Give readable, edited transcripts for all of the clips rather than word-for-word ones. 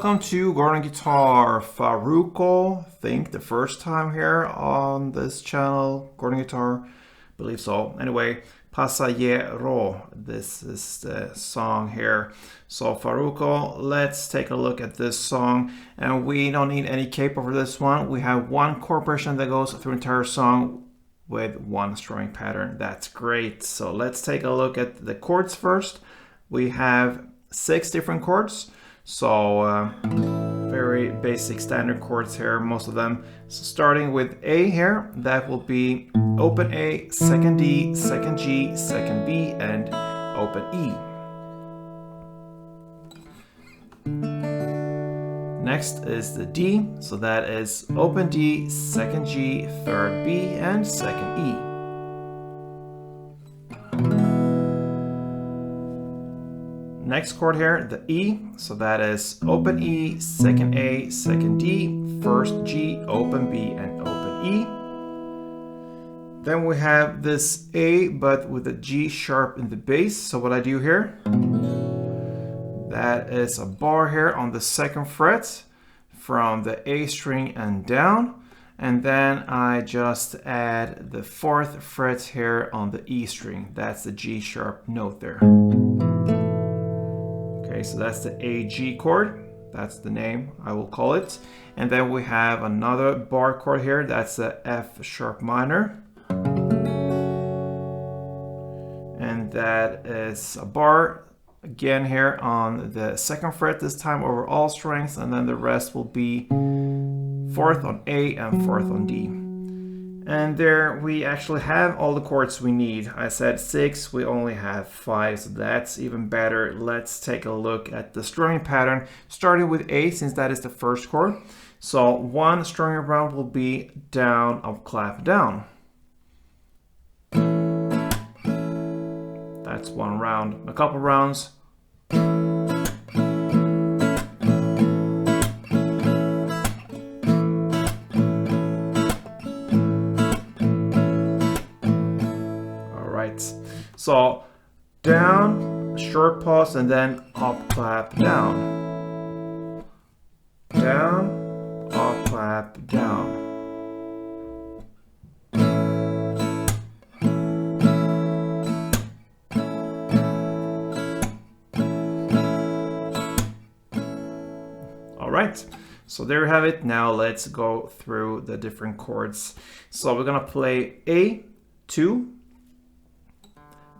welcome to Gordon Guitar. FARRUKO, I think the first time here on this channel, Gordon Guitar, believe so. Anyway, Pasajero, this is the song here. So FARRUKO, let's take a look at this song. And we don't need any capo for this one. We have one chord progression that goes through the entire song with one strumming pattern. That's great. So let's take a look at the chords first. We have 6 different chords. So very basic standard chords here, most of them. So starting with A here, that will be open A, second D, second G, second B, and open E. Next is the D, so that is open D, second G, third B, and second E. Next chord here, the E, so that is open E, second A, second D, first G, open B, and open E. Then we have this A, but with a G sharp in the bass. So what I do here, that is a bar here on the 2nd fret from the A string and down. And then I just add the 4th fret here on the E string. That's the G sharp note there. Okay, so that's the A G chord. That's the name I will call it. And then we have another bar chord here. That's the F sharp minor. And that is a bar again here on the 2nd fret, this time over all strings. And then the rest will be 4th on A and 4th on D. And there we actually have all the chords we need. I said 6, we only have 5, so that's even better. Let's take a look at the strumming pattern, starting with A, since that is the first chord. So one strumming round will be down, up, clap, down. That's one round. A couple rounds. So down, short pause, and then up, clap, down. Down, up, clap, down. All right, so there you have it. Now let's go through the different chords. So we're gonna play A2,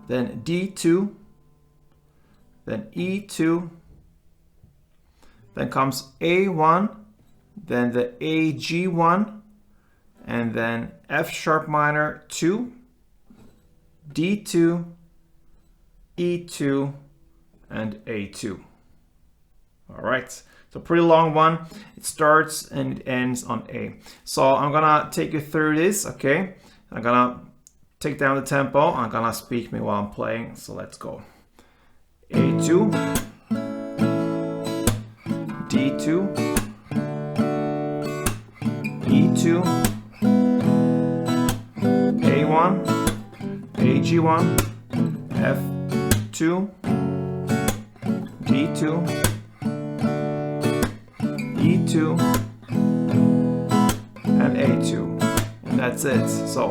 then D2, then E2, then comes A1, then the AG1, and then F sharp minor 2, D2, E2, and A2. All right, so pretty long one. It starts and it ends on A. So I'm gonna take you through this, okay? I'm gonna take down the tempo. I'm gonna speak me while I'm playing, so let's go. A2, D2, E2, A1, AG1, F2, D2, E2, and A2, and that's it. So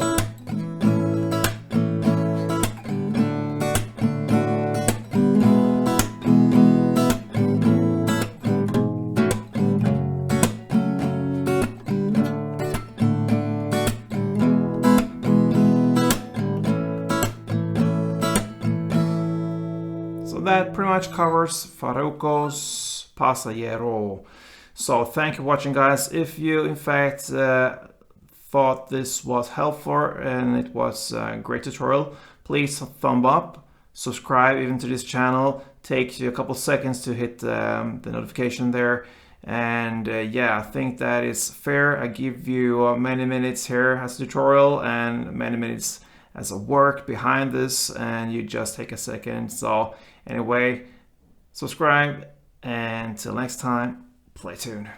that pretty much covers FARRUKO's Pasajero. So thank you for watching, guys. If you in fact thought this was helpful and it was a great tutorial, please thumb up, subscribe even to this channel. Takes you a couple seconds to hit the notification there. And yeah, I think that is fair. I give you many minutes here as a tutorial and many minutes as a work behind this, and you just take a second. So anyway, subscribe, and till next time, play tune.